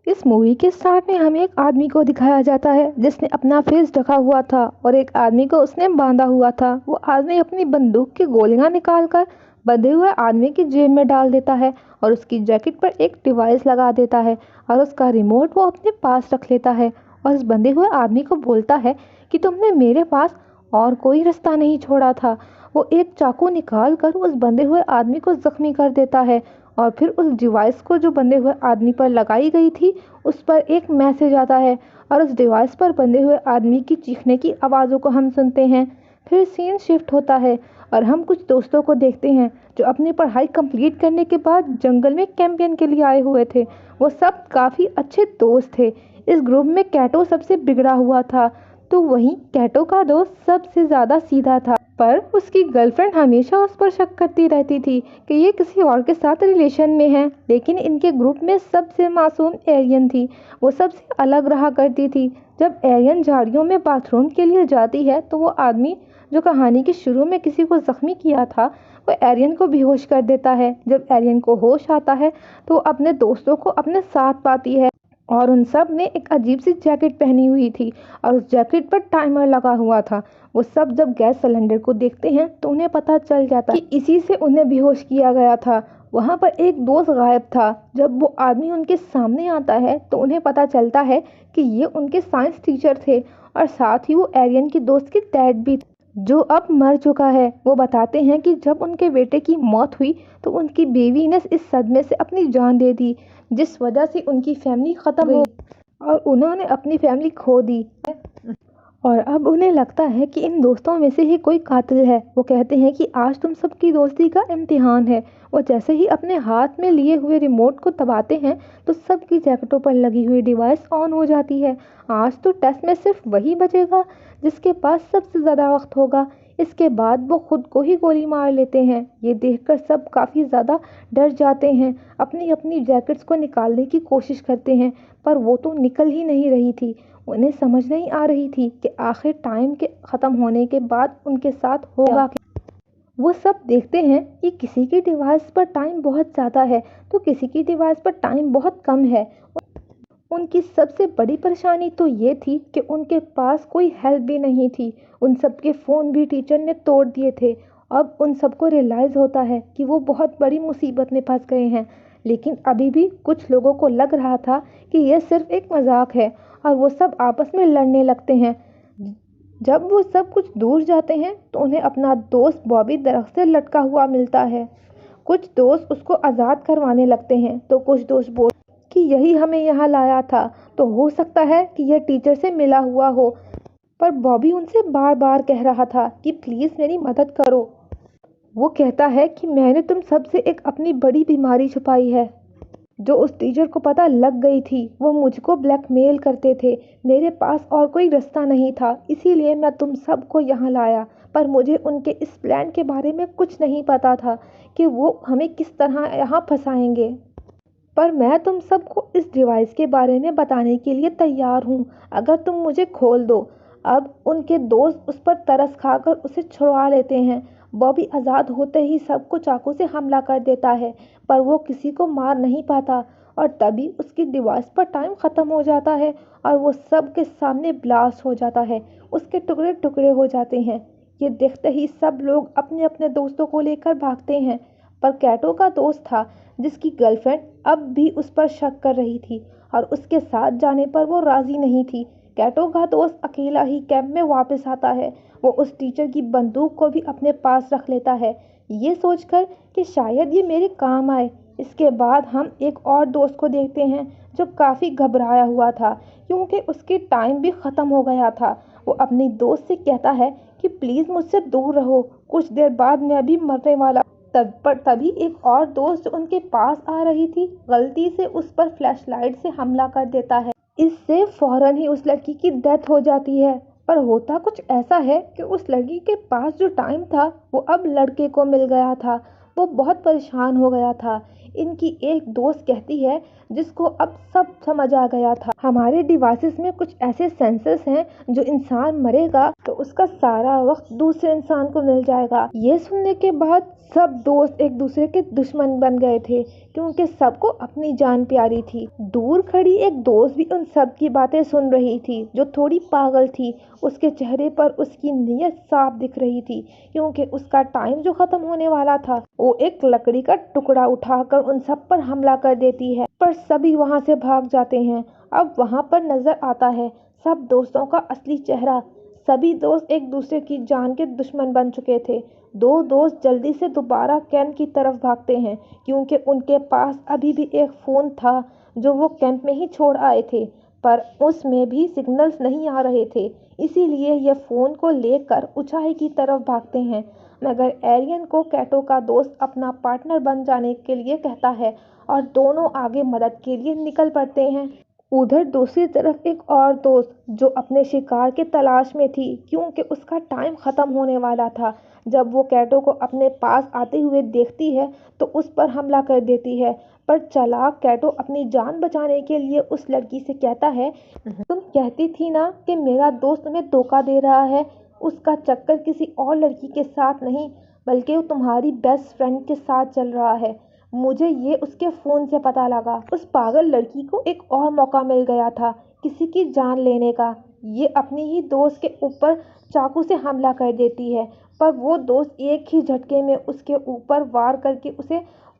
इस मूवी के स्टार्ट में हमें एक आदमी को दिखाया जाता है जिसने अपना फेस ढका हुआ था और एक आदमी को उसने बांधा हुआ था। वो आदमी अपनी बंदूक की गोलियां निकालकर बंधे हुए आदमी की जेब में डाल देता है और उसकी जैकेट पर एक डिवाइस लगा देता है और उसका रिमोट वो अपने पास रख लेता है और उस बंधे हुए आदमी को बोलता है कि तुमने मेरे पास और कोई रास्ता नहीं छोड़ा था। वो एक चाकू निकाल कर उस बंधे हुए आदमी को जख्मी कर देता है और फिर उस डिवाइस को जो बंधे हुए आदमी पर लगाई गई थी उस पर एक मैसेज आता है और उस डिवाइस पर बंधे हुए आदमी की चीखने की आवाज़ों को हम सुनते हैं। फिर सीन शिफ्ट होता है और हम कुछ दोस्तों को देखते हैं जो अपनी पढ़ाई कंप्लीट करने के बाद जंगल में कैंपेन के लिए आए हुए थे। वो सब काफ़ी अच्छे दोस्त थे। इस ग्रुप में कैटो सबसे बिगड़ा हुआ था, तो वहीं कैटो का दोस्त सबसे ज़्यादा सीधा था, पर उसकी गर्लफ्रेंड हमेशा उस पर शक करती रहती थी कि ये किसी और के साथ रिलेशन में है। लेकिन इनके ग्रुप में सबसे मासूम एरियन थी। वो सबसे अलग रहा करती थी। जब एरियन झाड़ियों में बाथरूम के लिए जाती है तो वो आदमी जो कहानी के शुरू में किसी को जख्मी किया था वो एरियन को बेहोश कर देता है। जब एरियन को होश आता है तो वो अपने दोस्तों को अपने साथ पाती है और उन सब ने एक अजीब सी जैकेट पहनी हुई थी और उस जैकेट पर टाइमर लगा हुआ था। वो सब जब गैस सिलेंडर को देखते हैं तो उन्हें पता चल जाता है कि इसी से उन्हें बेहोश किया गया था। वहाँ पर एक दोस्त गायब था। जब वो आदमी उनके सामने आता है तो उन्हें पता चलता है कि ये उनके साइंस टीचर थे और साथ ही वो एरियन की दोस्त के डैड भी थे जो अब मर चुका है। वो बताते हैं कि जब उनके बेटे की मौत हुई तो उनकी बीवी ने इस सदमे से अपनी जान दे दी जिस वजह से उनकी फैमिली ख़त्म हो और उन्होंने अपनी फैमिली खो दी और अब उन्हें लगता है कि इन दोस्तों में से ही कोई कातिल है। वो कहते हैं कि आज तुम सबकी दोस्ती का इम्तिहान है। वो जैसे ही अपने हाथ में लिए हुए रिमोट को दबाते हैं तो सबकी जैकेटों पर लगी हुई डिवाइस ऑन हो जाती है। आज तो टेस्ट में सिर्फ वही बचेगा जिसके पास सबसे ज़्यादा वक्त होगा। इसके बाद वो खुद को ही गोली मार लेते हैं। ये देखकर सब काफ़ी ज़्यादा डर जाते हैं, अपनी अपनी जैकेट्स को निकालने की कोशिश करते हैं पर वो तो निकल ही नहीं रही थी। उन्हें समझ नहीं आ रही थी कि आखिर टाइम के ख़त्म होने के बाद उनके साथ होगा क्या। वो सब देखते हैं कि किसी की डिवाइस पर टाइम बहुत ज़्यादा है तो किसी की डिवाइस पर टाइम बहुत कम है। उनकी सबसे बड़ी परेशानी तो ये थी कि उनके पास कोई हेल्प भी नहीं थी। उन सबके फ़ोन भी टीचर ने तोड़ दिए थे। अब उन सबको रियलाइज़ होता है कि वो बहुत बड़ी मुसीबत में फंस गए हैं। लेकिन अभी भी कुछ लोगों को लग रहा था कि यह सिर्फ एक मजाक है और वो सब आपस में लड़ने लगते हैं। जब वो सब कुछ दूर जाते हैं तो उन्हें अपना दोस्त बॉबी दरख्त से लटका हुआ मिलता है। कुछ दोस्त उसको आज़ाद करवाने लगते हैं तो कुछ दोस्त बोल कि यही हमें यहाँ लाया था, तो हो सकता है कि यह टीचर से मिला हुआ हो। पर बॉबी उनसे बार बार कह रहा था कि प्लीज़ मेरी मदद करो। वो कहता है कि मैंने तुम सबसे एक अपनी बड़ी बीमारी छुपाई है जो उस टीचर को पता लग गई थी। वो मुझको ब्लैकमेल करते थे। मेरे पास और कोई रास्ता नहीं था, इसीलिए मैं तुम सबको यहाँ लाया। पर मुझे उनके इस प्लान के बारे में कुछ नहीं पता था कि वो हमें किस तरह यहाँ फंसाएंगे। पर मैं तुम सबको इस डिवाइस के बारे में बताने के लिए तैयार हूँ अगर तुम मुझे खोल दो। अब उनके दोस्त उस पर तरस खाकर उसे छुड़वा लेते हैं। बॉबी आज़ाद होते ही सबको चाकू से हमला कर देता है पर वो किसी को मार नहीं पाता और तभी उसकी डिवाइस पर टाइम ख़त्म हो जाता है और वो सब के सामने ब्लास्ट हो जाता है। उसके टुकड़े टुकड़े हो जाते हैं। ये देखते ही सब लोग अपने अपने दोस्तों को लेकर भागते हैं पर कैटो का दोस्त था जिसकी गर्लफ्रेंड अब भी उस पर शक कर रही थी और उसके साथ जाने पर वो राज़ी नहीं थी। कैटो का दोस्त अकेला ही कैंप में वापस आता है। वो उस टीचर की बंदूक को भी अपने पास रख लेता है ये सोचकर कि शायद ये मेरे काम आए। इसके बाद हम एक और दोस्त को देखते हैं जो काफ़ी घबराया हुआ था क्योंकि उसकी टाइम भी ख़त्म हो गया था। वो अपनी दोस्त से कहता है कि प्लीज़ मुझसे दूर रहो, कुछ देर बाद मैं भी मरने वाला। तभी एक और दोस्त जो उनके पास आ रही थी गलती से उस पर फ्लैशलाइट से हमला कर देता है। इससे फौरन ही उस लड़की की डेथ हो जाती है। पर होता कुछ ऐसा है कि उस लड़की के पास जो टाइम था वो अब लड़के को मिल गया था। वो बहुत परेशान हो गया था। ان کی ایک دوست کہتی ہے جس کو اب سب سمجھ آ گیا تھا، ہمارے ڈیوائسز میں کچھ ایسے سینسرز ہیں جو انسان مرے گا تو اس کا سارا وقت دوسرے انسان کو مل جائے گا۔ یہ سننے کے بعد سب دوست ایک دوسرے کے دشمن بن گئے تھے کیونکہ سب کو اپنی جان پیاری تھی۔ دور کھڑی ایک دوست بھی ان سب کی باتیں سن رہی تھی جو تھوڑی پاگل تھی۔ اس کے چہرے پر اس کی نیت صاف دکھ رہی تھی کیونکہ اس کا ٹائم جو ختم ہونے والا تھا۔ وہ ایک لکڑی کا ٹکڑا اٹھا کر ان سب پر حملہ کر دیتی ہے پر سبھی وہاں سے بھاگ جاتے ہیں۔ اب وہاں پر نظر آتا ہے سب دوستوں کا اصلی چہرہ۔ سبھی دوست ایک دوسرے کی جان کے دشمن بن چکے تھے۔ دو دوست جلدی سے دوبارہ کیمپ کی طرف بھاگتے ہیں کیونکہ ان کے پاس ابھی بھی ایک فون تھا جو وہ کیمپ میں ہی چھوڑ آئے تھے پر اس میں بھی سگنلز نہیں آ رہے تھے، اسی لیے یہ فون کو لے کر اونچائی کی طرف بھاگتے ہیں۔ مگر ایرین کو کیٹو کا دوست اپنا پارٹنر بن جانے کے لیے کہتا ہے اور دونوں آگے مدد کے لیے نکل پڑتے ہیں۔ ادھر دوسری طرف ایک اور دوست جو اپنے شکار کے تلاش میں تھی کیونکہ اس کا ٹائم ختم ہونے والا تھا، جب وہ کیٹو کو اپنے پاس آتے ہوئے دیکھتی ہے تو اس پر حملہ کر دیتی ہے پر چالاک کیٹو اپنی جان بچانے کے لیے اس لڑکی سے کہتا ہے تم کہتی تھی نا کہ میرا دوست تمہیں دھوکہ دے رہا ہے، اس کا چکر کسی اور لڑکی کے ساتھ نہیں بلکہ وہ تمہاری بیسٹ فرینڈ کے ساتھ چل رہا ہے، مجھے یہ اس کے فون سے پتہ لگا۔ اس پاگل لڑکی کو ایک اور موقع مل گیا تھا کسی کی جان لینے کا، یہ اپنی ہی دوست کے اوپر چاقو سے حملہ کر دیتی ہے پر وہ دوست ایک ہی جھٹکے میں اس کے اوپر وار کر کے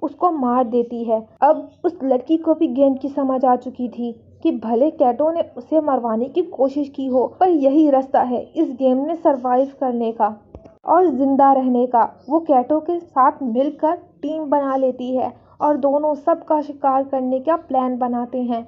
اس کو مار دیتی ہے۔ اب اس لڑکی کو بھی گیم کی سمجھ آ چکی تھی کہ بھلے کیٹو نے اسے مروانے کی کوشش کی ہو پر یہی راستہ ہے اس گیم میں سروائیو کرنے کا اور زندہ رہنے کا۔ وہ کیٹو کے ساتھ مل کر ٹیم بنا لیتی ہے اور دونوں سب کا شکار کرنے کا پلان بناتے ہیں۔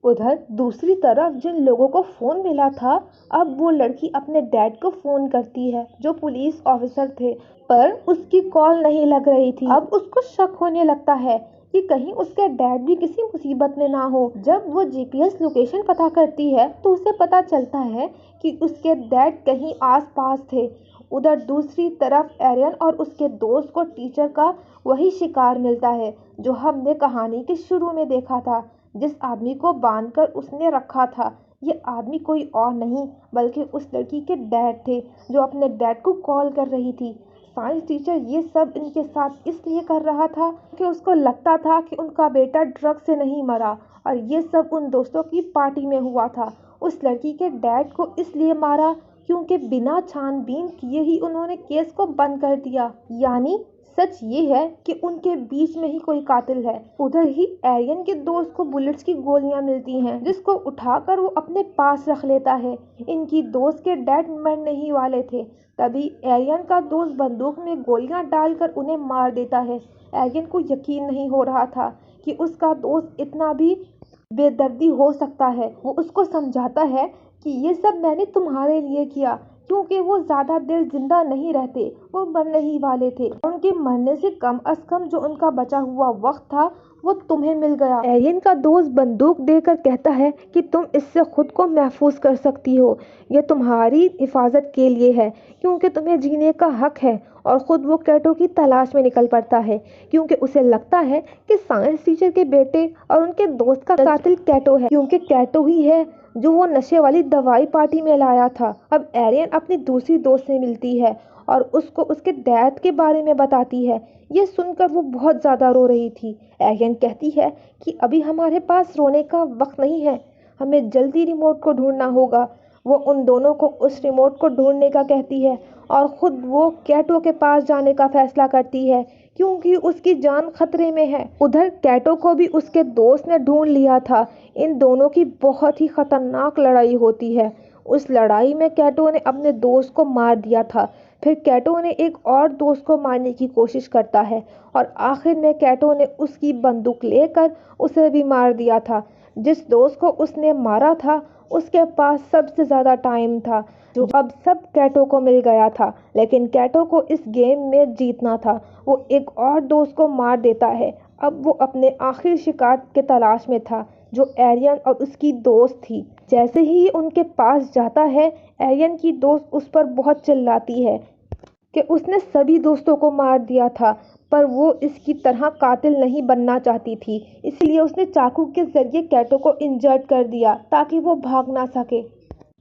ادھر دوسری طرف جن لوگوں کو فون ملا تھا اب وہ لڑکی اپنے ڈیڈ کو فون کرتی ہے جو پولیس آفیسر تھے پر اس کی کال نہیں لگ رہی تھی۔ اب اس کو شک ہونے لگتا ہے کہ کہیں اس کے ڈیڈ بھی کسی مصیبت میں نہ ہو۔ جب وہ جی پی ایس لوکیشن پتہ کرتی ہے تو اسے پتہ چلتا ہے کہ اس کے ڈیڈ کہیں آس پاس تھے۔ ادھر دوسری طرف ایرین اور اس کے دوست کو ٹیچر کا وہی شکار ملتا ہے جو ہم نے کہانی کے شروع میں دیکھا تھا، جس آدمی کو باندھ کر اس نے رکھا تھا۔ یہ آدمی کوئی اور نہیں بلکہ اس لڑکی کے ڈیڈ تھے جو اپنے ڈیڈ کو کال کر رہی تھی۔ سائنس ٹیچر یہ سب ان کے ساتھ اس لیے کر رہا تھا کہ اس کو لگتا تھا کہ ان کا بیٹا ڈرگ سے نہیں مرا اور یہ سب ان دوستوں کی پارٹی میں ہوا تھا۔ اس لڑکی کے ڈیڈ کو اس لیے مارا کیونکہ بنا چھان بین کیے ہی انہوں نے کیس کو بند کر دیا، یعنی سچ یہ ہے کہ ان کے بیچ میں ہی کوئی قاتل ہے۔ ادھر ہی ایرین کے دوست کو بلٹس کی گولیاں ملتی ہیں جس کو اٹھا کر وہ اپنے پاس رکھ لیتا ہے۔ ان کی دوست کے ڈیڈ مرنے ہی والے تھے تبھی ایرین کا دوست بندوق میں گولیاں ڈال کر انہیں مار دیتا ہے۔ ایرین کو یقین نہیں ہو رہا تھا کہ اس کا دوست اتنا بھی بے دردی ہو سکتا ہے۔ وہ اس کو سمجھاتا ہے کہ یہ سب میں نے تمہارے لیے کیا کیونکہ وہ زیادہ دیر زندہ نہیں رہتے، وہ مرنے ہی والے تھے، ان کے مرنے سے کم از کم جو ان کا بچا ہوا وقت تھا وہ تمہیں مل گیا۔ ایرین کا دوست بندوق دے کر کہتا ہے کہ تم اس سے خود کو محفوظ کر سکتی ہو، یہ تمہاری حفاظت کے لیے ہے کیونکہ تمہیں جینے کا حق ہے، اور خود وہ کیٹو کی تلاش میں نکل پڑتا ہے کیونکہ اسے لگتا ہے کہ سائنس ٹیچر کے بیٹے اور ان کے دوست کا قاتل کیٹو ہے کیونکہ کیٹو ہی ہے جو وہ نشے والی دوائی پارٹی میں لایا تھا۔ اب ایرین اپنی دوسری دوست سے ملتی ہے اور اس کو اس کے ڈیڈ کے بارے میں بتاتی ہے۔ یہ سن کر وہ بہت زیادہ رو رہی تھی۔ ایرین کہتی ہے کہ ابھی ہمارے پاس رونے کا وقت نہیں ہے، ہمیں جلدی ریموٹ کو ڈھونڈنا ہوگا۔ وہ ان دونوں کو اس ریموٹ کو ڈھونڈنے کا کہتی ہے اور خود وہ کیٹو کے پاس جانے کا فیصلہ کرتی ہے کیونکہ اس کی جان خطرے میں ہے۔ ادھر کیٹو کو بھی اس کے دوست نے ڈھونڈ لیا تھا۔ ان دونوں کی بہت ہی خطرناک لڑائی ہوتی ہے۔ اس لڑائی میں کیٹو نے اپنے دوست کو مار دیا تھا، پھر کیٹو نے ایک اور دوست کو مارنے کی کوشش کرتا ہے اور آخر میں کیٹو نے اس کی بندوق لے کر اسے بھی مار دیا تھا۔ جس دوست کو اس نے مارا تھا اس کے پاس سب سے زیادہ ٹائم تھا جو اب سب کیٹو کو مل گیا تھا، لیکن کیٹو کو اس گیم میں جیتنا تھا۔ وہ ایک اور دوست کو مار دیتا ہے۔ اب وہ اپنے آخری شکار کے تلاش میں تھا جو ایرین اور اس کی دوست تھی۔ جیسے ہی ان کے پاس جاتا ہے ایرین کی دوست اس پر بہت چلاتی ہے کہ اس نے سبھی دوستوں کو مار دیا تھا पर वो इसकी तरह कातिल नहीं बनना चाहती थी, इसलिए उसने चाकू के जरिए कैटो को इंजर्ड कर दिया ताकि वो भाग ना सके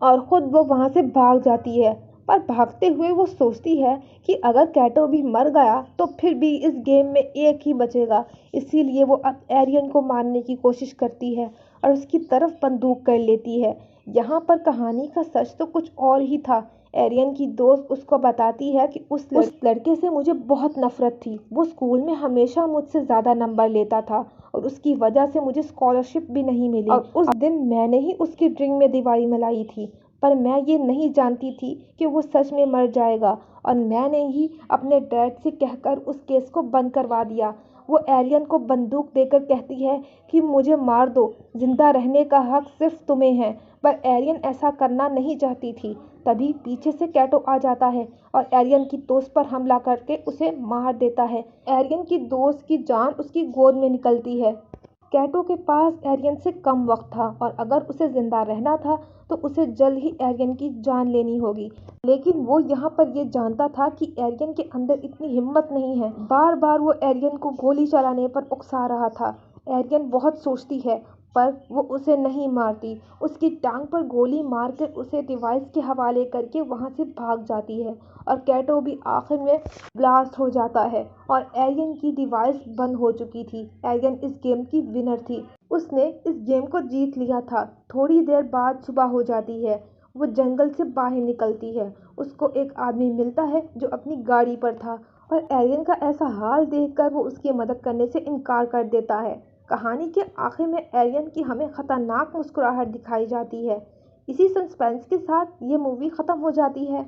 और खुद वो वहाँ से भाग जाती है। पर भागते हुए वो सोचती है कि अगर कैटो भी मर गया तो फिर भी इस गेम में एक ही बचेगा, इसीलिए वो अब एरियन को मारने की कोशिश करती है और उसकी तरफ बंदूक कर लेती है। यहाँ पर कहानी का सच तो कुछ और ही था। एरियन की दोस्त उसको बताती है कि उस लड़के से मुझे बहुत नफरत थी। वो स्कूल में हमेशा मुझसे ज़्यादा नंबर लेता था और उसकी वजह से मुझे स्कॉलरशिप भी नहीं मिली और उस दिन मैंने ही उसकी ड्रिंक में दीवारी मिलाई थी। पर मैं ये नहीं जानती थी कि वो सच में मर जाएगा और मैंने ही अपने डैड से कहकर उस केस को बंद करवा दिया। वो एरियन को बंदूक देकर कहती है कि मुझे मार दो, जिंदा रहने का हक सिर्फ तुम्हें है। पर एरियन ऐसा करना नहीं चाहती थी। तभी पीछे से कैटो आ जाता है और एरियन की दोस्त पर हमला करके उसे मार देता है। एरियन की दोस्त की जान उसकी गोद में निकलती है। कैटो के पास एरियन से कम वक्त था और अगर उसे जिंदा रहना था तो उसे जल्द ही एरियन की जान लेनी होगी। लेकिन वो यहाँ पर ये जानता था कि एरियन के अंदर इतनी हिम्मत नहीं है। बार बार वो एरियन को गोली चलाने पर उकसा रहा था। एरियन बहुत सोचती है पर वो उसे नहीं मारती। उसकी टांग पर गोली मारकर उसे डिवाइस के हवाले करके वहाँ से भाग जाती है और कैटो भी आखिर में ब्लास्ट हो जाता है और एरियन की डिवाइस बंद हो चुकी थी। एरियन इस गेम की विनर थी। उसने इस गेम को जीत लिया था। थोड़ी देर बाद सुबह हो जाती है। वो जंगल से बाहर निकलती है। उसको एक आदमी मिलता है जो अपनी गाड़ी पर था और एरियन का ऐसा हाल देखकर वो उसकी मदद करने से इनकार कर देता है। कहानी के आखिर में एरियन की हमें खतरनाक मुस्कुराहट दिखाई जाती है। इसी सस्पेंस के साथ ये मूवी ख़त्म हो जाती है।